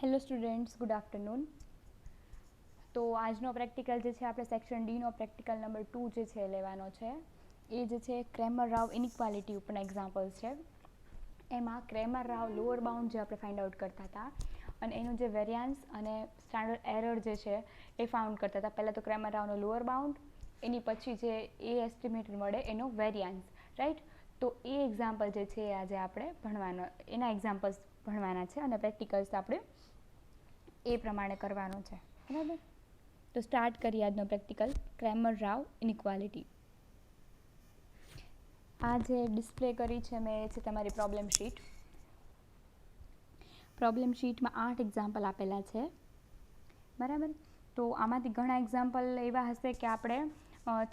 Hello students, good afternoon. તો આજનો practical જે છે આપણે સેક્શન ડીનો પ્રેક્ટિકલ નંબર 2 જે છે લેવાનો છે. એ જે છે ક્રેમર-રાવ ઇનઇક્વાલિટી ઉપરના એક્ઝામ્પલ્સ છે. એમાં ક્રેમર-રાવ લોઅર બાઉન્ડ જે આપણે ફાઇન્ડ આઉટ કરતા હતા અને એનું જે વેરિયાન્સ અને સ્ટાન્ડર્ડ એરર જે છે એ ફાઉન્ડ કરતા હતા. પહેલાં તો ક્રેમર-રાવનો લોઅર બાઉન્ડ, એની પછી જે એ એસ્ટિમેટ મળે એનો વેરિયાન્સ, રાઈટ. તો એ એક્ઝામ્પલ જે છે એ આજે આપણે એના એક્ઝામ્પલ્સ ભણવાના છે અને પ્રેક્ટિકલ્સ આપણે એ પ્રમાણે કરવાનો છે, બરાબર. તો સ્ટાર્ટ કરીએ આજનો પ્રેક્ટિકલ ક્રેમર-રાવ ઇનઇક્વાલિટી. આ જે ડિસ્પ્લે કરી છે મેં એ છે તમારી પ્રોબ્લેમ શીટ. પ્રોબ્લેમ શીટમાં 8 એક્ઝામ્પલ આપેલા છે, બરાબર. તો આમાંથી ઘણા એક્ઝામ્પલ એવા હશે કે આપણે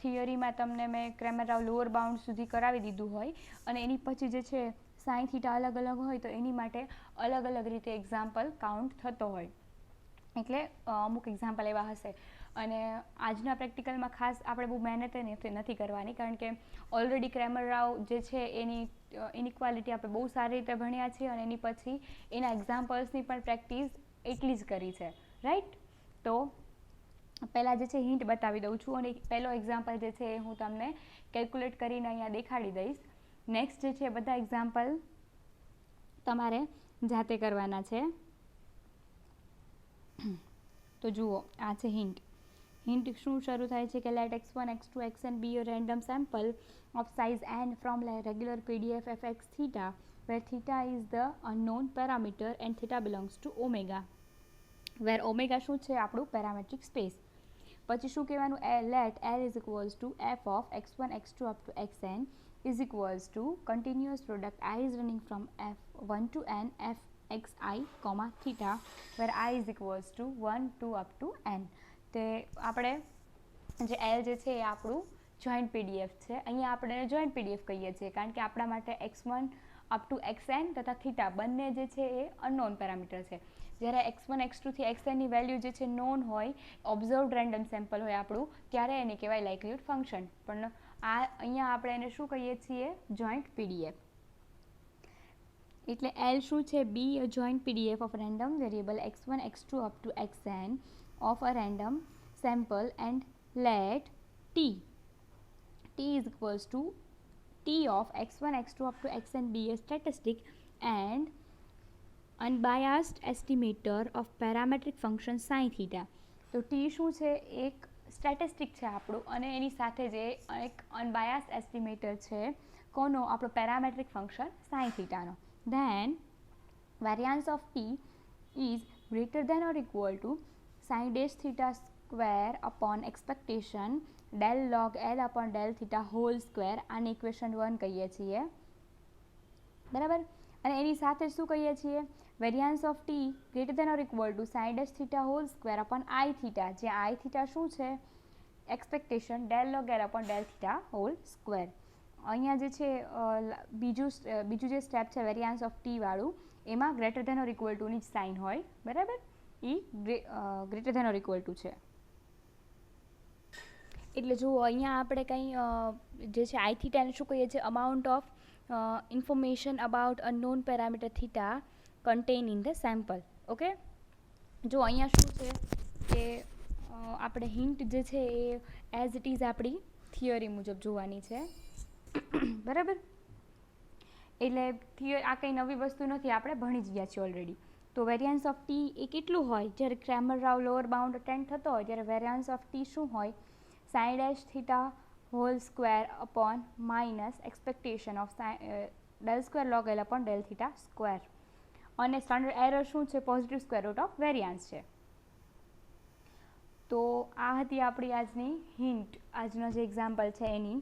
થિયરીમાં તમને મેં ક્રેમર-રાવ લોઅર બાઉન્ડ સુધી કરાવી દીધું હોય અને એની પછી જે છે સાઇન થીટા અલગ અલગ હોય તો એની માટે અલગ અલગ રીતે એક્ઝામ્પલ કાઉન્ટ થતો હોય. એટલે અમુક એક્ઝામ્પલ એવા હશે અને આજના પ્રેક્ટિકલમાં ખાસ આપણે બહુ મહેનત નથી કરવાની, કારણ કે ઓલરેડી ક્રેમર-રાવ જે છે એની ઇનઇક્વાલિટી આપણે બહુ સારી રીતે ભણ્યા છીએ અને એની પછી એના એક્ઝામ્પલ્સની પણ પ્રેક્ટિસ એટલી જ કરી છે, રાઈટ. તો પહેલાં જે છે હિન્ટ બતાવી દઉં છું અને પહેલો એક્ઝામ્પલ જે છે એ હું તમને કેલ્ક્યુલેટ કરીને અહીંયા દેખાડી દઈશ. નેક્સ્ટ જે છે બધા એક્ઝામ્પલ તમારે જાતે કરવાના છે. તો જુઓ, આ છે હિન્ટ. હિન્ટ શું શરૂ થાય છે કે late x1, x2, xn be a random sample of size n from regular PDF fx theta, where theta is the unknown parameter and theta belongs to omega, where omega શું છે આપણું parametric space. પછી શું કહેવાનું, let L is equals to f of x1, x2 up to xn is equals to continuous product I is running from f1 to n f xi, theta, where I is equals to 1, 2 up to n. તે આપણે જે L જે છે એ આપણું joint PDF છે. અહીંયા આપણે joint PDF કહીએ છીએ કારણ કે આપણા માટે x1 અપ ટુ xn તથા થીટા બંને જે છે એ અનનોન પેરામીટર છે. જ્યારે x1, x2 થી xn ની વેલ્યુ જે છે નોન હોય, ઓબ્ઝર્વડ રેન્ડમ સેમ્પલ હોય આપણું, ત્યારે એને કહેવાય લાઇકલીહુડ ફંક્શન. પણ અહીંયા આપણે એને શું કહીએ છીએ, જોઈન્ટ પીડીએફ. એટલે L શું છે, be a joint PDF of random variable x1, x2 up to xn of a random sample and let t is equals to t of x1, x2 up to xn be a statistic and unbiased estimator of parametric function sin theta. તો t શું છે, એક statistic છે આપણું અને એની સાથે જે એક અનબાયાસ્ડ એસ્ટિમેટર છે કોનો, આપણો parametric function sin થીટાનો. Then variance of t is greater than or equal to sin dash theta square upon expectation del log L upon del theta whole square. આને ઇક્વેશન 1 કહીએ છીએ, બરાબર. અને એની સાથે શું કહીએ છીએ, variance of T greater than or equal to psi dash theta whole square upon I theta, જે આઈ થીટા શું છે, expectation del log L upon del theta whole square. અહીંયા જે છે બીજું જે સ્ટેપ છે વેરિયાન્સ ઓફ ટી વાળું, એમાં ગ્રેટર દેન ઓર ઇક્વલ ટુની જ સાઇન હોય, બરાબર. એ greater than or equal to છે. એટલે જુઓ અહીંયા આપણે કંઈ જે છે આઈ થીટાને શું કહીએ છીએ, amount of information about unknown parameter theta contained in the sample. Okay, જો અહીંયા શું છે કે આપણે હિન્ટ જે છે એ એઝ ઇટ ઇઝ આપણી થિયરી મુજબ જોવાની છે, બરાબર. એટલે આ કંઈ નવી વસ્તુ નથી, આપણે ભણી જ ગયા છીએ ઓલરેડી. તો વેરિયાન્સ ઓફ ટી એ કેટલું હોય, જ્યારે ક્રેમર-રાવ લોઅર બાઉન્ડ અટેન્ડ થતો હોય ત્યારે વેરિયાન્સ ઓફ ટી શું હોય, psi dash theta whole square upon minus expectation of del square log L upon del theta square. અને સ્ટાન્ડર્ડ એરર શું છે, positive square root of variance છે. તો આ હતી આપણી આજની હિન્ટ, આજનો જે એક્ઝામ્પલ છે એની.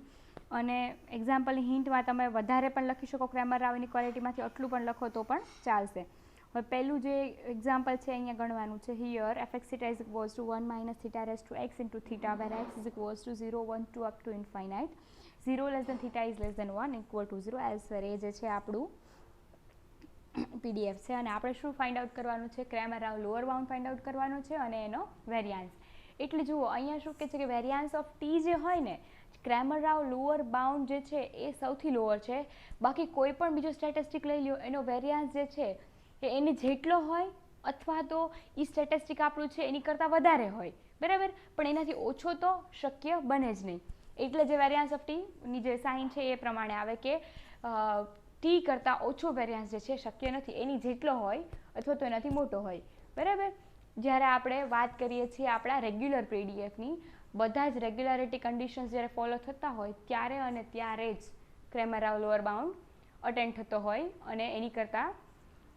અને એક્ઝામ્પલની હિન્ટમાં તમે વધારે પણ લખી શકો ક્રેમર-રાવ ઇનઇક્વાલિટીમાંથી, આટલું પણ લખો તો પણ ચાલશે. હવે પહેલું જે એક્ઝામ્પલ છે અહીંયા ગણવાનું છે, here fx theta is equals to 1 minus theta raised to x into theta, where x is equals to 0, 1, 2 up to infinite, 0 less than theta is less than 1 equal to 0 elsewhere. એ જે છે આપણું PDF છે અને આપણે શું find out કરવાનું છે, ક્રેમર-રાવ lower bound find out કરવાનો છે અને એનો વેરિયાન્સ. એટલે જુઓ અહીંયા શું કહે છે કે વેરિયાન્સ ઓફ ટી જે હોય ને, ક્રેમર-રાવ લોઅર બાઉન્ડ જે છે એ સૌથી લોઅર છે. બાકી કોઈ પણ બીજો સ્ટેટિસ્ટિક લઈ લ્યો, એનો વેરિયાન્સ જે છે એ એની જેટલો હોય અથવા તો એ સ્ટેટિસ્ટિક આપણું છે એની કરતાં વધારે હોય, બરાબર, પણ એનાથી ઓછો તો શક્ય બને જ નહીં. એટલે જે વેરિયાન્સ ઓફ ટીની જે સાઇન છે એ પ્રમાણે આવે કે ટી કરતાં ઓછો વેરિયાન્સ જે છે શક્ય નથી, એની જેટલો હોય અથવા તો એનાથી મોટો હોય, બરાબર. જ્યારે આપણે વાત કરીએ છીએ આપણા રેગ્યુલર પીડીએફની, બધા જ રેગ્યુલારિટી કન્ડિશન્સ જ્યારે ફોલો થતા હોય ત્યારે અને ત્યારે જ ક્રેમર-રાવ લોઅર બાઉન્ડ અટેન્ડ થતો હોય અને એની કરતાં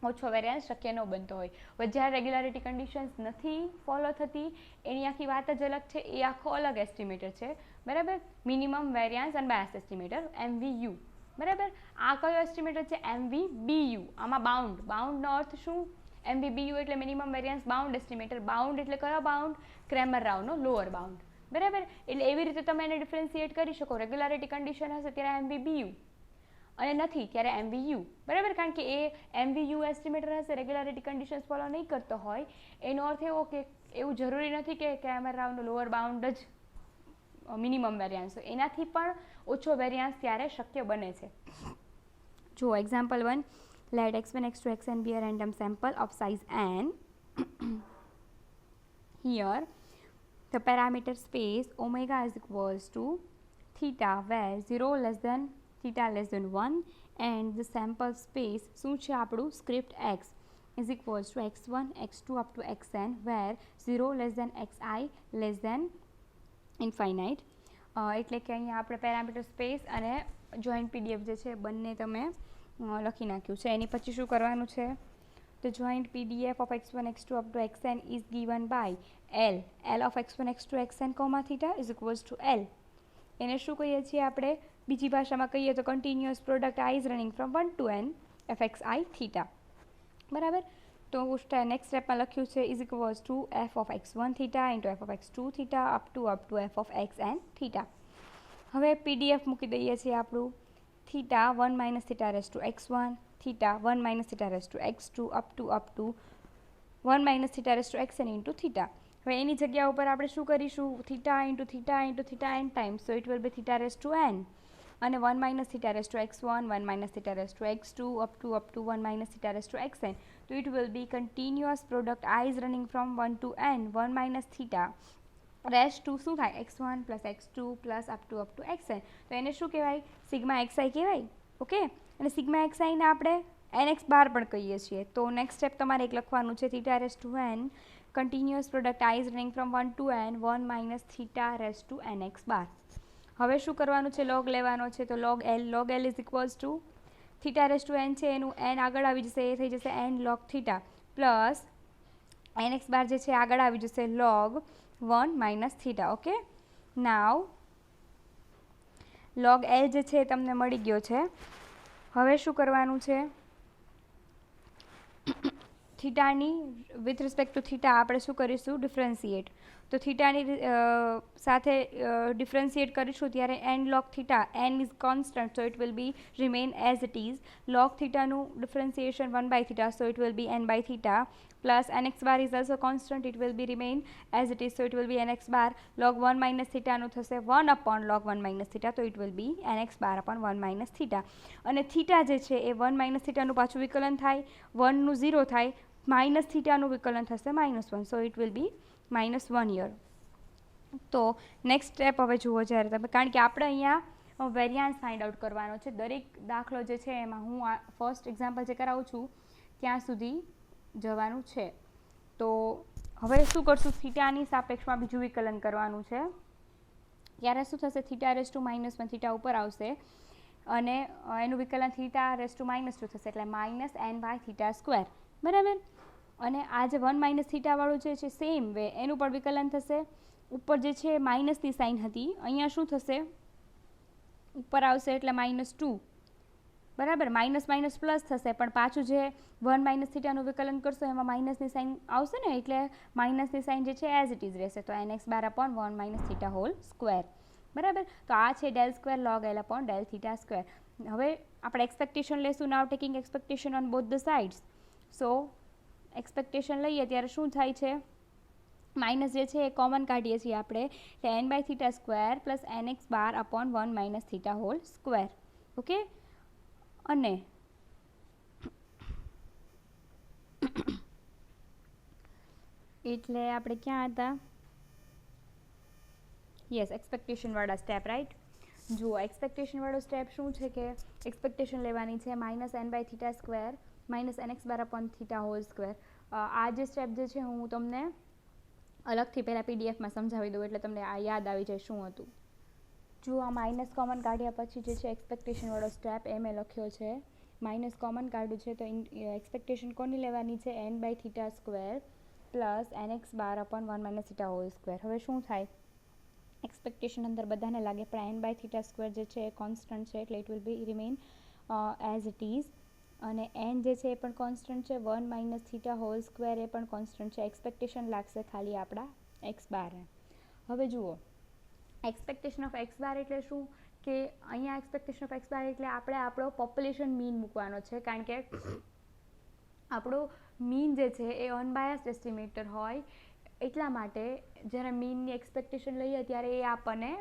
ઓછો વેરિયાન્સ શક્ય ન બનતો હોય. હવે જ્યારે રેગ્યુલારિટી કન્ડિશન્સ નથી ફોલો થતી એની આખી વાત જ અલગ છે, એ આખો અલગ એસ્ટિમેટર છે, બરાબર. મિનિમમ વેરિયાન્સ અનબાયસ્ડ એસ્ટિમેટર, MVU, બરાબર. આ કયો એસ્ટિમેટર છે? MVBU. આમાં બાઉન્ડનો અર્થ શું? MVBU એટલે મિનિમમ વેરિયાન્સ બાઉન્ડ એસ્ટિમેટર. બાઉન્ડ એટલે કયો બાઉન્ડ? ક્રેમર-રાવનો લોઅર બાઉન્ડ, બરાબર. એટલે એવી રીતે તમે એને ડિફરન્શિએટ કરી શકો. રેગ્યુલારિટી કન્ડિશન હશે ત્યારે MVBU અને નથી ત્યારે MVU, બરાબર. કારણ કે એ MVU એસ્ટિમેટર હશે, રેગ્યુલારિટી કન્ડિશન્સ ફોલો નહીં કરતો હોય, એનો અર્થ એવો કે એવું જરૂરી નથી કે ક્રેમર-રાવનો લોઅર બાઉન્ડ જ મિનિમમ વેરિયાન્સ હોય, એનાથી પણ ઓછો વેરિયાન્સ ત્યારે શક્ય બને છે. જો example 1, let x1, x2, xn be a random sample of size n. Here the parameter space omega is equals to theta where 0 less than theta less than 1 and the sample space શું છે આપણું? Script x is equals to x1, x2 up to xn where 0 less than xi less than infinite. એટલે કે અહીંયા આપણે parameter space અને joint PDF જે છે બંને તમે લખી નાખ્યું છે. એની પછી શું કરવાનું છે? The joint PDF of x1, x2 up to xn is given by L of x1, x2, xn, theta is equals to L. એને શું કહીએ છીએ આપણે? બીજી ભાષામાં કહીએ તો continuous product I is running from 1 to n fxi theta, બરાબર. તો નેક્સ્ટ સ્ટેપમાં લખ્યું છે is equals to f of x1 theta into f of x2 theta up to f of xn theta. હવે પીડીએફ મૂકી દઈએ છીએ આપણું. Theta 1 minus theta raise to x1, theta 1 minus theta raise to x2 up to 1 minus theta raise to xn into theta. હવે એની જગ્યા ઉપર આપણે શું કરીશું? Theta into theta n times, so it will be theta raise two n અને 1 minus theta raise to x1, 1 minus theta raise to x2 up to 1 minus theta raise to xn. So it will be continuous product I is running from 1 to n 1 minus theta raise to શું થાય? x1 plus x2 plus up to xn. તો એને શું કહેવાય? Sigma xi કહેવાય, okay. અને sigma xi ને આપણે nx બાર પણ કહીએ છીએ. તો નેક્સ્ટ સ્ટેપ તમારે એક લખવાનું છે theta raise two n continuous product I is running from 1 to n 1 minus theta raise two nx બાર. હવે શું કરવાનું છે? લોગ લેવાનો છે. તો log L is equals two theta raise two n છે એનું n આગળ આવી જશે, એ થઈ જશે n log theta plus nx બાર જે છે આગળ આવી જશે log 1 માઇનસ થીટા, ઓકે. નાવ log L જે છે તમને મળી ગયો છે. હવે શું કરવાનું છે? થીટાની વિથ રિસ્પેક્ટ ટુ થીટા આપણે શું કરીશું? ડિફરન્શિએટ. તો થીટાની સાથે ડિફરન્શિએટ કરીશું ત્યારે n log theta, n is constant so it will be remain as it is. log થીટાનું differentiation 1 by theta so it will be n by theta plus nx bar is also constant, it will be remain as it is so it will be nx bar. log 1 minus થીટાનું થશે 1 upon log 1 minus theta તો it will be nx bar upon 1 minus theta. અને theta જે છે એ 1 minus થીટાનું પાછું વિકલન થાય, 1નું 0 થાય, માઇનસ થીટાનું વિકલન થશે -1 સો ઇટ વિલ બી -1 યર. તો નેક્સ્ટ સ્ટેપ હવે જુઓ જ્યારે તમે, કારણ કે આપણે અહીંયા વેરિયાન્સ ફાઇન્ડ આઉટ કરવાનો છે. દરેક દાખલો જે છે એમાં હું આ ફર્સ્ટ એક્ઝામ્પલ જે કરાવું છું ત્યાં સુધી જવાનું છે. તો હવે શું કરશું? થીટાની સાપેક્ષમાં બીજું વિકલન કરવાનું છે. ત્યારે શું થશે? થીટા રેસ ટુ -1 થીટા ઉપર આવશે અને એનું વિકલન થીટા રેસ ટુ -2 થશે એટલે -n બાય થીટા સ્ક્વેર, બરાબર. અને આ જે 1 માઇનસ થીટાવાળું જે છે સેમ વે એનું પણ વિકલન થશે. ઉપર જે છે માઇનસની સાઇન હતી, અહીંયા શું થશે? ઉપર આવશે એટલે -2, બરાબર. માઇનસ માઇનસ પ્લસ થશે પણ પાછું જે 1 માઇનસ થીટાનું વિકલન કરશો એમાં માઇનસની સાઇન આવશે ને, એટલે માઇનસની સાઇન જે છે એઝ ઇટ ઇઝ રહેશે. તો nx bar upon 1 minus theta whole square, બરાબર. તો આ છે del square log L upon del theta square. હવે આપણે એક્સપેક્ટેશન લેશું. Now taking expectation on both the sides. So expectation લઈએ ત્યારે શું થાય છે? માઇનસ જે છે એ કોમન કાઢીએ છીએ આપણે, એટલે n by theta square plus nx bar upon 1 minus theta whole square, okay. અને એટલે આપણે ક્યાં હતા? યસ, એક્સપેક્ટેશનવાળા સ્ટેપ, રાઈટ. જુઓ, એક્સપેક્ટેશનવાળો સ્ટેપ શું છે કે એક્સપેક્ટેશન લેવાની છે -n/θ² -nx/θ². આ જે સ્ટેપ જે છે હું તમને અલગથી પહેલાં પીડીએફમાં સમજાવી દઉં એટલે તમને આ યાદ આવી જાય શું હતું. જો આ માઇનસ કોમન કાઢ્યા પછી જે છે એક્સપેક્ટેશનવાળો સ્ટેપ એ મેં લખ્યો છે. માઇનસ કોમન કાઢ્યું છે તો એક્સપેક્ટેશન કોની લેવાની છે? n/θ² +nx/1 θ². હવે શું થાય? એક્સપેક્ટેશન અંદર બધાને લાગે પણ n/θ² જે છે એ કોન્સ્ટન્ટ છે એટલે it will B remain as it is. અને n જે છે એ પણ કોન્સ્ટન્ટ છે, 1 - θ² એ પણ કોન્સ્ટન્ટ છે. એક્સપેક્ટેશન લાગશે ખાલી આપણા x બારને. હવે જુઓ, એક્સપેક્ટેશન ઓફ x બાર એટલે શું કે અહીંયા એક્સપેક્ટેશન ઓફ x બાર એટલે આપણે આપણો પોપ્યુલેશન મીન મૂકવાનો છે, કારણ કે આપણો મીન જે છે એ અનબાયસ્ડ એસ્ટિમેટર હોય. એટલા માટે જ્યારે મીનની એક્સપેક્ટેશન લઈએ ત્યારે એ આપણને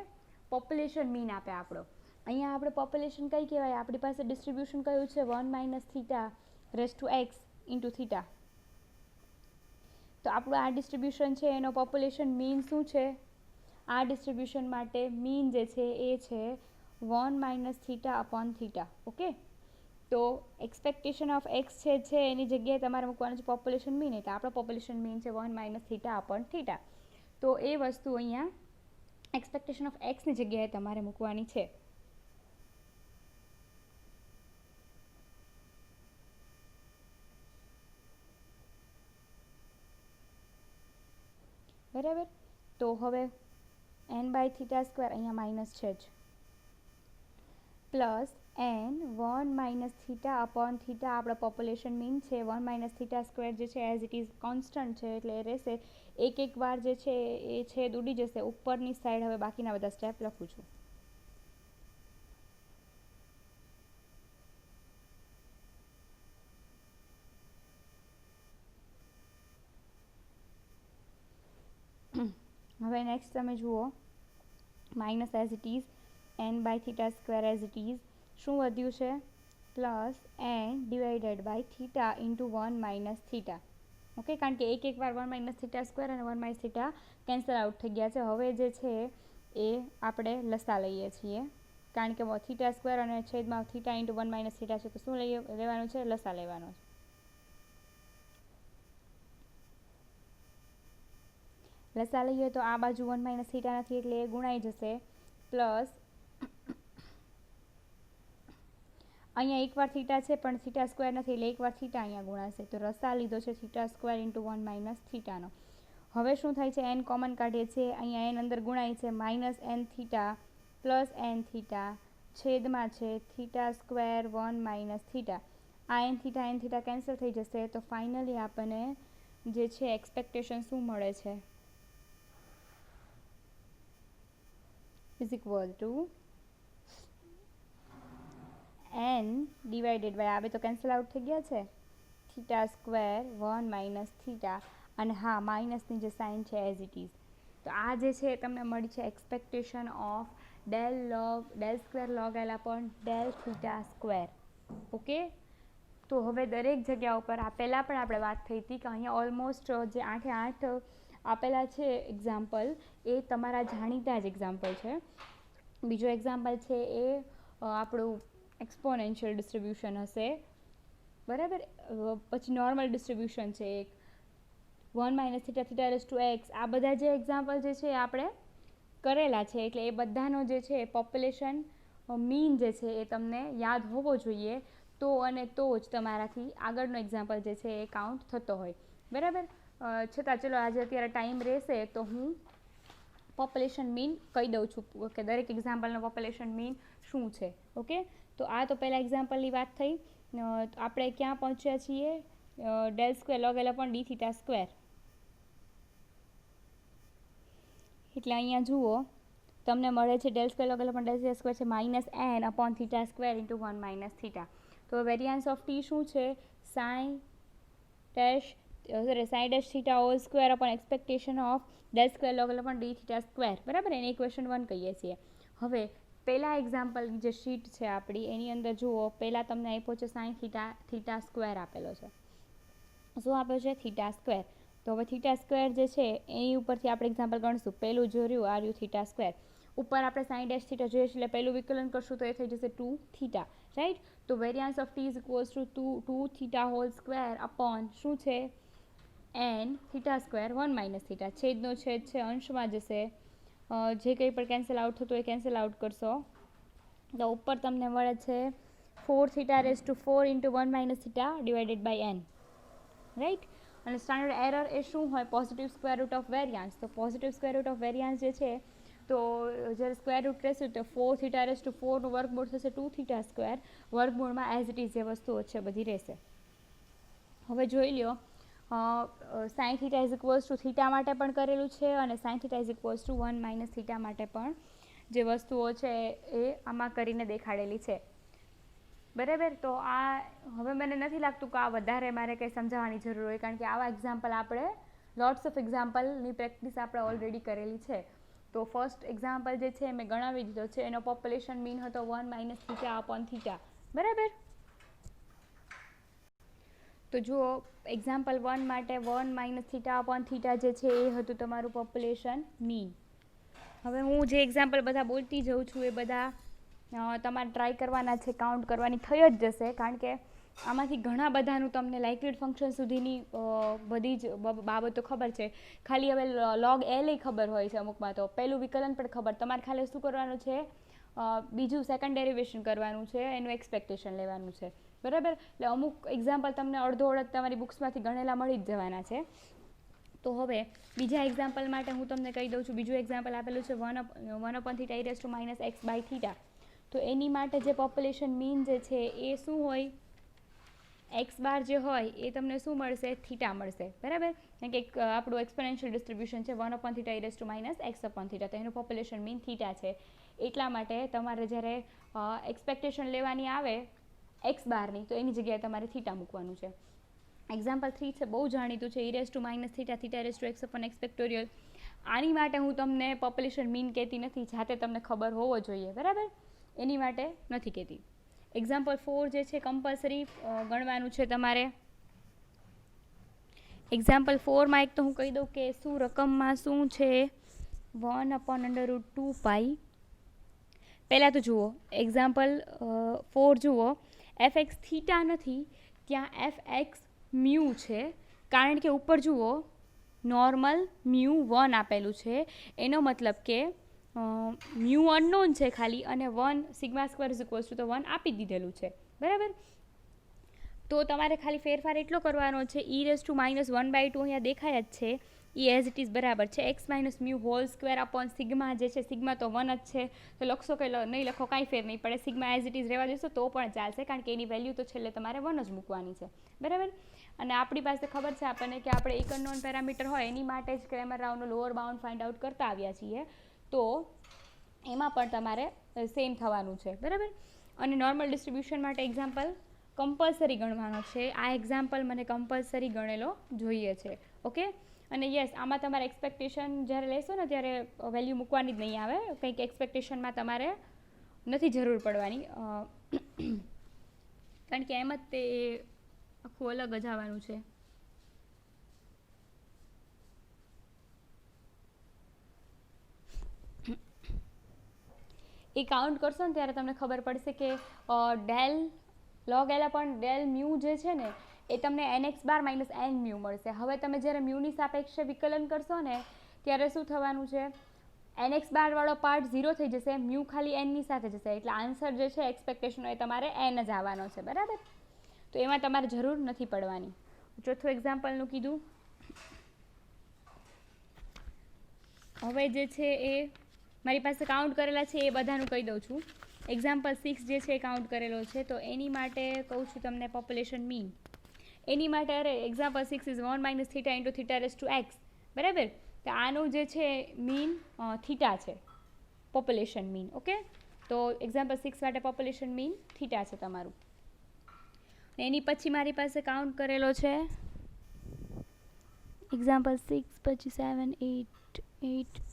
પોપ્યુલેશન મીન આપે આપણો. અહીંયા આપણે પોપ્યુલેશન કઈ કહેવાય? આપણી પાસે ડિસ્ટ્રીબ્યુશન કયું છે? 1 - θ⁵x × θ. તો આપણું આ ડિસ્ટ્રીબ્યુશન છે એનો પોપ્યુલેશન મીન શું છે? આ ડિસ્ટ્રીબ્યુશન માટે મીન જે છે એ છે 1 - θ/θ. ઓકે, તો એક્સપેક્ટેશન ઓફ x છે એની જગ્યાએ તમારે મૂકવાનું છે પોપ્યુલેશન મીન. એટલે આપણો પોપ્યુલેશન મીન છે 1 - θ/θ. તો એ વસ્તુ અહીંયા એક્સપેક્ટેશન ઓફ x ની જગ્યાએ તમારે મૂકવાની છે. બરાબર. તો હવે n/θ² અહીંયા માઇનસ છે જ, પ્લસ n 1 - θ/θ આપણા પોપ્યુલેશન મીન છે. 1 - θ² જે છે એઝ ઇટ ઇઝ કોન્સ્ટન્ટ છે એટલે એ રહેશે. એક વાર જે છે એ છેદ ઉડી જશે ઉપરની સાઈડ. હવે બાકીના બધા સ્ટેપ લખું છું. હવે નેક્સ્ટ તમે જુઓ, minus as it is n/θ² as it is. શું વધ્યું છે? Plus n divided by θ × 1 - θ. Okay, કારણ કે એક વાર 1 - θ² અને 1 - θ કેન્સલ આઉટ થઈ ગયા છે. હવે જે છે એ આપણે લસા લઈએ છીએ, કારણ કે θ² અને છેદમાં θ × 1 - θ છે તો શું લેવાનું છે? લસા લેવાનો છે. લસા લઈએ તો આ બાજુ 1 - θ નથી એટલે એ ગુણાઈ જશે. પ્લસ અહીંયા એકવાર θ છે પણ θ² નથી એટલે એકવાર θ અહીંયા ગુણાશે. તો રસા લીધો છે θ² × 1 - θ નો. હવે શું થાય છે? n કોમન કાઢીએ છીએ. અહીંયા n અંદર ગુણાય છે -nθ પ્લસ nθ છેદમાં છે θ² 1 - θ. આ nθ કેન્સલ થઈ જશે. તો ફાઇનલી આપણને જે છે એક્સપેક્ટેશન શું મળે છે? Is equal to n divided by, આ બે તો કેન્સલ આઉટ થઈ ગયા છે, θ² 1 - θ. અને હા, માઇનસની જે સાઇન છે એઝ ઇટ ઇઝ. તો આ જે છે તમને મળી છે expectation of ∇² log L upon ∇θ². Okay, તો હવે દરેક જગ્યા ઉપર આ પહેલાં પણ આપણે વાત થઈ હતી કે અહીંયા ઓલમોસ્ટ જે 8 આપેલા છે એક્ઝામ્પલ એ તમારા જાણીતા જ એક્ઝામ્પલ છે. બીજો એક્ઝામ્પલ છે એ આપણું એક્સપોનેન્શિયલ ડિસ્ટ્રીબ્યુશન હશે. બરાબર. પછી નોર્મલ ડિસ્ટ્રીબ્યુશન છે એક 1 - θ⁵x. આ બધા જે એક્ઝામ્પલ જે છે આપણે કરેલા છે એટલે એ બધાનો જે છે પોપ્યુલેશન મીન જે છે એ તમને યાદ હોવો જોઈએ. તો અને તો જ તમારાથી આગળનો એક્ઝામ્પલ જે છે એ કાઉન્ટ થતો હોય. બરાબર. છતાં ચલો આજે અત્યારે ટાઈમ રહેશે તો હું પોપ્યુલેશન મીન કહી દઉં છું કે દરેક એક્ઝામ્પલનો પોપ્યુલેશન મીન શું છે. ઓકે, તો આ તો પહેલાં એક્ઝામ્પલની વાત થઈ. આપણે ક્યાં પહોંચ્યા છીએ? ∇² log L upon dθ². એટલે અહીંયા જુઓ તમને મળે છે ∇² log L upon dθ² છે -n/θ² × 1 - θ. તો વેરિયન્સ ઓફ t શું છે? sin θ² upon expectation of ∇² log L upon dθ². બરાબર, એને ઇક્વેશન 1 કહીએ છીએ. હવે પહેલા એક્ઝામ્પલની જે શીટ છે આપણી એની અંદર જુઓ, પહેલાં તમને આપ્યો છે sin θ² આપેલો છે. શું આપ્યો છે? θ². તો હવે થીટા સ્ક્વેર જે છે એની ઉપરથી આપણે એક્ઝામ્પલ ગણશું. પહેલું જો રહ્યું આ રહ્યું થીટા સ્ક્વેર, ઉપર આપણે સાઇન ડેશ થીટા જોઈએ એટલે પહેલું વિકલન કરશું તો એ થઈ જશે 2 થીટા, રાઈટ. તો variance of T is equals to 2 theta whole square upon શું છે N theta square 1 minus theta. છેદનો છેદ છે અંશમાં જશે, જે કંઈ પણ કેન્સલ આઉટ થતું એ કેન્સલ આઉટ કરશો તો ઉપર તમને મળે છે 4 theta raise to 4 into 1 minus theta divided by N, right. અને સ્ટાન્ડર્ડ એરર એ શું હોય? Positive square root of variance. તો positive square root of variance જે છે તો જ્યારે સ્ક્વેર રૂટ રહેશે તો 4 થીટા રેઝ ટુ 4નું વર્ગમૂળ થશે 2 થીટા સ્ક્વેર, વર્ગમૂળમાં એઝ ઇટ ઇઝ જે વસ્તુઓ છે બધી રહેશે. હવે જોઈ લ્યો sine theta is equals two theta માટે પણ કરેલું છે અને sine theta is equals two 1 minus theta માટે પણ જે વસ્તુઓ છે એ આમાં કરીને દેખાડેલી છે, બરાબર. તો આ હવે મને નથી લાગતું કે આ વધારે મારે કંઈ સમજાવવાની જરૂર હોય, કારણ કે આવા એક્ઝામ્પલ આપણે લોટ્સ ઓફ એક્ઝામ્પલની પ્રેક્ટિસ આપણે ઓલરેડી કરેલી છે. તો ફર્સ્ટ એક્ઝામ્પલ જે છે મેં ગણાવી દીધો છે, એનો પોપ્યુલેશન મીન હતો 1 માઇનસ થીટા અપોન થીટા, બરાબર. તો જુઓ એક્ઝામ્પલ 1 માટે 1 માઇનસ થીટા અપોન થીટા જે છે એ હતું તમારું પોપ્યુલેશન મીન. હવે હું જે એક્ઝામ્પલ બધા બોલતી જાઉં છું એ બધા તમારે ટ્રાય કરવાના છે, કાઉન્ટ કરવાની થઈ જ જશે, કારણ કે આમાંથી ઘણા બધાનું તમને લાઇકલીહુડ ફંક્શન સુધીની બધી જ બાબતો ખબર છે. ખાલી હવે લોગ એલ એ ખબર હોય છે અમુકમાં, તો પહેલું વિકલન પણ ખબર. તમારે ખાલી શું કરવાનું છે, બીજું સેકન્ડ ડેરિવેશન કરવાનું છે, એનું એક્સપેક્ટેશન લેવાનું છે, બરાબર. એટલે અમુક એક્ઝામ્પલ તમને અડધો અડધ તમારી બુક્સમાંથી ગણેલા મળી જ જવાના છે. તો હવે બીજા એક્ઝામ્પલ માટે હું તમને કહી દઉં છું. બીજું એક્ઝામ્પલ આપેલું છે 1 upon theta e raise to minus x by theta. તો એની માટે જે પોપ્યુલેશન મીન જે છે એ શું હોય? એક્સ બાર જે હોય એ તમને શું મળશે? થીટા મળશે, બરાબર. કારણ કે આપણું એક્સપોનેન્શિયલ ડિસ્ટ્રીબ્યુશન છે 1 upon theta e raise to minus x upon theta, તો એનું પોપ્યુલેશન મીન થીટા છે. એટલા માટે તમારે જ્યારે એક્સપેક્ટેશન લેવાની આવે એક્સ બારની તો એની જગ્યાએ તમારે થીટા મૂકવાનું છે. એક્ઝામ્પલ 3 છે, બહુ જાણીતું છે, e raise to minus theta theta raise to x upon x factorial. આની માટે હું તમને પોપ્યુલેશન મીન કહેતી નથી, જાતે તમને ખબર હોવો જોઈએ, બરાબર. એની માટે નથી કહેતી. એક્ઝામ્પલ 4 જે છે કમ્પલસરી ગણવાનું છે તમારે. એક્ઝામ્પલ 4માં એક તો હું કહી દઉં કે શું રકમમાં શું છે 1 અપોન √2 પાઈ. પહેલાં તો જુઓ એક્ઝામ્પલ 4 જુઓ, એફ એક્સ થીટા નથી, ત્યાં એફ એક્સ મ્યુ છે, કારણ કે ઉપર જુઓ નોર્મલ મ્યુ 1 આપેલું છે. એનો મતલબ કે મ્યુ અનનોન છે ખાલી, અને 1 sigma square is equals two તો 1 આપી દીધેલું છે, બરાબર. તો તમારે ખાલી ફેરફાર એટલો કરવાનો છે, ઈ રેઝ ટુ માઇનસ 1/2 અહીંયા દેખાય જ છે, એ એઝ ઇટ ઇઝ બરાબર છે. X minus mu hall square upon sigma જે છે, સિગ્મા તો 1 જ છે, તો લખશો કે નહીં લખો કાંઈ ફેર નહીં પડે, સિગ્મા એઝ ઇટ ઇઝ રહેવા દેશો તો પણ ચાલશે, કારણ કે એની વેલ્યુ તો છેલ્લે તમારે 1 જ મૂકવાની છે, બરાબર. અને આપણી પાસે ખબર છે આપણને કે આપણે એક અનનોન પેરામીટર હોય એની માટે જ ક્રેમર રાઉન્ડનો લોઅર બાઉન્ડ ફાઇન્ડ આઉટ કરતા આવ્યા છીએ, તો એમાં પણ તમારે સેમ થવાનું છે, બરાબર. અને નોર્મલ ડિસ્ટ્રીબ્યુશન માટે એક્ઝામ્પલ કમ્પલસરી ગણવાનો છે. આ એક્ઝામ્પલ મને કમ્પલસરી ગણેલો જોઈએ છે, ઓકે. અને યસ, આમાં તમારે એક્સપેક્ટેશન જ્યારે લેશો ને ત્યારે વેલ્યુ મૂકવાની જ નહીં આવે, કંઈક એક્સપેક્ટેશનમાં તમારે નથી જરૂર પડવાની, કારણ કે એમ જ તે આખું અલગ જ આવવાનું છે. એ કાઉન્ટ કરશો ને ત્યારે તમને ખબર પડશે કે del log L upon del mu જે છે ને એ તમને nx bar minus N mu મળશે. હવે તમે જ્યારે મ્યુની સાપેક્ષે વિકલન કરશો ને ત્યારે શું થવાનું છે, nx બાર વાળો પાર્ટ 0 થઈ જશે, મ્યુ ખાલી એનની સાથે જશે, એટલે આન્સર જે છે એક્સપેક્ટેશન એ તમારે એન જ આવવાનો છે, બરાબર. તો એમાં તમારે જરૂર નથી પડવાની. ચોથું એક્ઝામ્પલનું કીધું. હવે જે છે એ મારી પાસે કાઉન્ટ કરેલા છે એ બધાનું કહી દઉં છું. એક્ઝામ્પલ 6 જે છે એ કાઉન્ટ કરેલો છે, તો એની માટે કહું છું તમને પોપ્યુલેશન મીન. એની માટે અરે example 6 is 1 minus theta into theta raise to x, બરાબર. તો આનું જે છે મીન થીટા છે, પોપ્યુલેશન મીન, ઓકે. તો એક્ઝામ્પલ 6 માટે પોપ્યુલેશન મીન થીટા છે તમારું. એની પછી મારી પાસે કાઉન્ટ કરેલો છે એક્ઝામ્પલ 6 પછી 7 8 8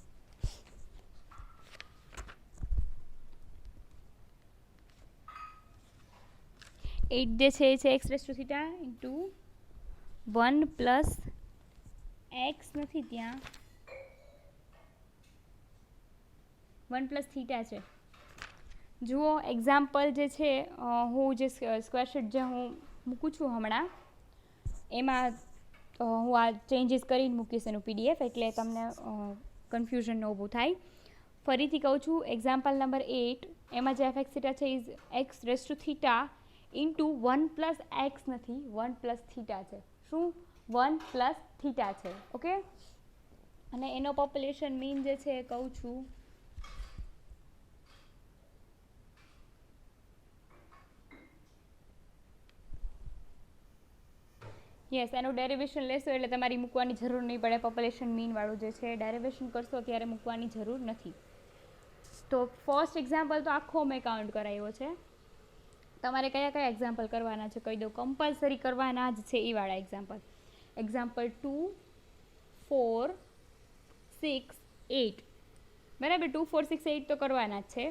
8 જે છે એ છે x raise to theta into 1 plus x નથી ત્યાં, 1 પ્લસ થીટા છે. જુઓ એક્ઝામ્પલ જે છે હું જે સ્ક્વેરશીટ જે હું મૂકું છું હમણાં એમાં હું આ ચેન્જીસ કરીને મૂકીશ એનું PDF, એટલે તમને કન્ફ્યુઝન ન ઊભું થાય. ફરીથી કહું છું, એક્ઝામ્પલ નંબર 8 એમાં જે fx થીટા છે is x raise to theta into 1 plus x નથી, 1 પ્લસ થીટા છે. શું? 1 પ્લસ થીટા છે. ઓકે, અને એનો પોપ્યુલેશન મીન જે છે એ કહું છું યસ, એનું ડેરિવેશન લેશો એટલે તમારી મૂકવાની જરૂર નહીં પડે. પોપ્યુલેશન મીન વાળું જે છે ડેરિવેશન કરશો ત્યારે મૂકવાની જરૂર નથી. તો ફર્સ્ટ એક્ઝામ્પલ તો આખો મેં કાઉન્ટ કરાવ્યો છે. તમારે કયા કયા એક્ઝામ્પલ કરવાના છે કહી દો. કમ્પલસરી કરવાના જ છે એ વાળા એક્ઝામ્પલ. એક્ઝામ્પલ 2, 4, 6, 8. બરાબર, 2, 4, 6, 8 તો કરવાના જ છે.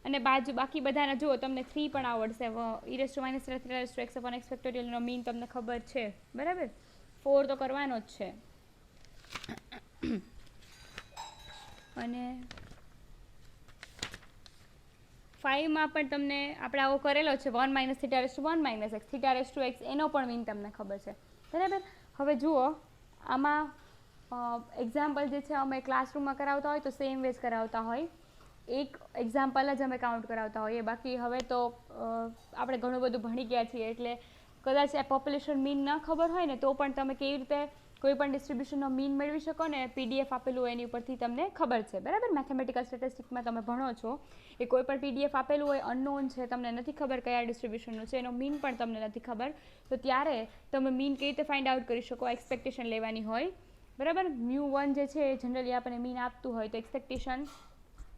અને બાકી બધાના જુઓ તમને 3 પણ આવડશે. e−3x ફેક્ટોરિયલનો મીન તમને ખબર છે. બરાબર, 4 તો કરવાનો જ છે. અને 5માં પણ તમને આપણે આવો કરેલો છે, 1 - θ1 - x θ(x) એનો પણ મીન તમને ખબર છે. બરાબર, હવે જુઓ આમાં એક્ઝામ્પલ જે છે અમે ક્લાસરૂમમાં કરાવતા હોય તો સેમ વેઝ કરાવતા હોય, એક એક્ઝામ્પલ જ અમે કાઉન્ટ કરાવતા હોઈએ. બાકી હવે તો આપણે ઘણું બધું ભણી ગયા છીએ એટલે કદાચ આ પોપ્યુલેશન મીન ન ખબર હોય ને તો પણ તમે કેવી રીતે કોઈ પણ ડિસ્ટ્રીબ્યુશનનો મીન મેળવી શકો ને PDF આપેલું હોય એની ઉપરથી તમને ખબર છે. બરાબર, મેથેમેટિકલ સ્ટેટિસ્ટિક્સમાં તમે ભણો છો એ કોઈ પણ PDF આપેલું હોય, અનનોન છે, તમને નથી ખબર કયા ડિસ્ટ્રીબ્યુશનનું છે, એનો મીન પણ તમને નથી ખબર, તો ત્યારે તમે મીન કેવી રીતે ફાઇન્ડ આઉટ કરી શકો? એક્સપેક્ટેશન લેવાની હોય. બરાબર, μ1 જે છે એ જનરલી આપણને મીન આપતું હોય તો એક્સપેક્ટેશન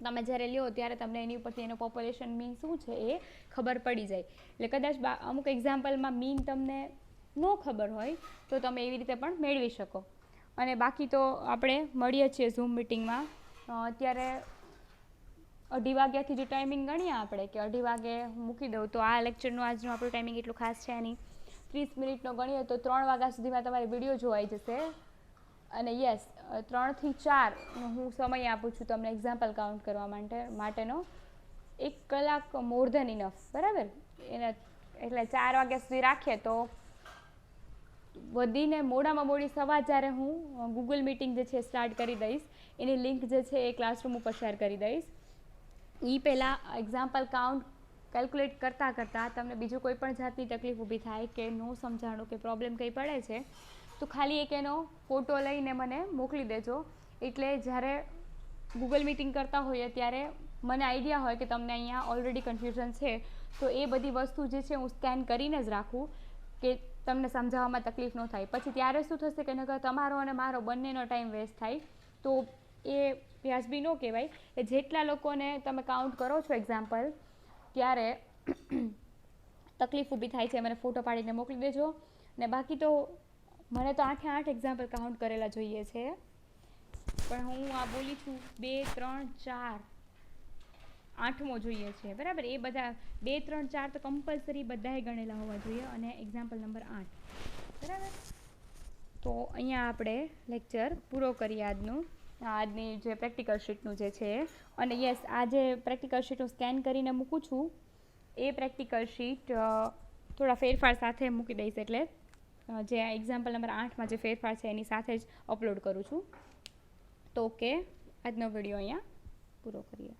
તમે જ્યારે લ્યો ત્યારે તમને એની ઉપરથી એનો પોપ્યુલેશન મીન શું છે એ ખબર પડી જાય. એટલે કદાચ અમુક એક્ઝામ્પલમાં મીન તમને ન ખબર હોય તો તમે એવી રીતે પણ મેળવી શકો. અને બાકી તો આપણે મળીએ છીએ ઝૂમ મિટિંગમાં. અત્યારે 2:30 વાગ્યાથી જો ટાઈમિંગ ગણીએ આપણે કે 2:30 વાગે હું મૂકી દઉં તો આ લેક્ચરનું આજનું આપણું ટાઈમિંગ એટલું ખાસ છે નહીં. 30 મિનિટનો ગણીએ તો 3 વાગ્યા સુધીમાં તમારી વિડીયો જોવાઈ જશે. અને યસ, 3 થી 4 હું સમય આપું છું તમને એક્ઝામ્પલ કાઉન્ટ કરવા માટેનો. 1 કલાક મોર ધેન ઇનફ. બરાબર, એટલે 4 વાગ્યા સુધી રાખીએ તો વધીને મોડામાં મોડી સવાર જ્યારે હું ગૂગલ મીટિંગ જે છે સ્ટાર્ટ કરી દઈશ, એની લિંક જે છે એ ક્લાસરૂમ ઉપર શેર કરી દઈશ. એ પહેલાં એક્ઝામ્પલ કાઉન્ટ કેલ્ક્યુલેટ કરતાં તમને બીજું કોઈ પણ જાતની તકલીફ ઊભી થાય કે ન સમજાણું કે પ્રોબ્લેમ કંઈ પડે છે તો ખાલી એક એનો ફોટો લઈને મને મોકલી દેજો. એટલે જ્યારે ગૂગલ મીટિંગ કરતા હોઈએ ત્યારે મને આઈડિયા હોય કે તમને અહીંયા ઓલરેડી કન્ફ્યુઝન છે, તો એ બધી વસ્તુ જે છે હું સ્કેન કરીને જ રાખું કે તમને સમજાવવામાં તકલીફ ન થાય. પછી ત્યારે શું થશે કે નકર તમારો અને મારો બંનેનો ટાઈમ વેસ્ટ થાય, તો એ વ્યાજબી ન કહેવાય. એ જેટલા લોકોને તમે કાઉન્ટ કરો છો એક્ઝામ્પલ ત્યારે તકલીફ ઊભી થાય છે મને ફોટો પાડીને મોકલી દેજો. ને બાકી તો મને તો 8 એક્ઝામ્પલ કાઉન્ટ કરેલા જોઈએ છે, પણ હું આ બોલી છું 2, 3, 4, 8મો જોઈએ છે. બરાબર, એ બધા 2, 3, 4 તો કમ્પલસરી બધાએ ગણેલા હોવા જોઈએ. અને એક્ઝામ્પલ નંબર 8. બરાબર, તો અહીંયા આપણે લેક્ચર પૂરો કરીએ આજની જે પ્રેક્ટિકલ શીટનું જે છે. અને યસ, આ જે પ્રેક્ટિકલ શીટ હું સ્કેન કરીને મૂકું છું એ પ્રેક્ટિકલ શીટ થોડા ફેરફાર સાથે મૂકી દઈશ. એટલે જે એક્ઝામ્પલ નંબર 8માં જે ફેરફાર છે એની સાથે જ અપલોડ કરું છું. તો ઓકે, આજનો વિડીયો અહીંયા પૂરો કરીએ.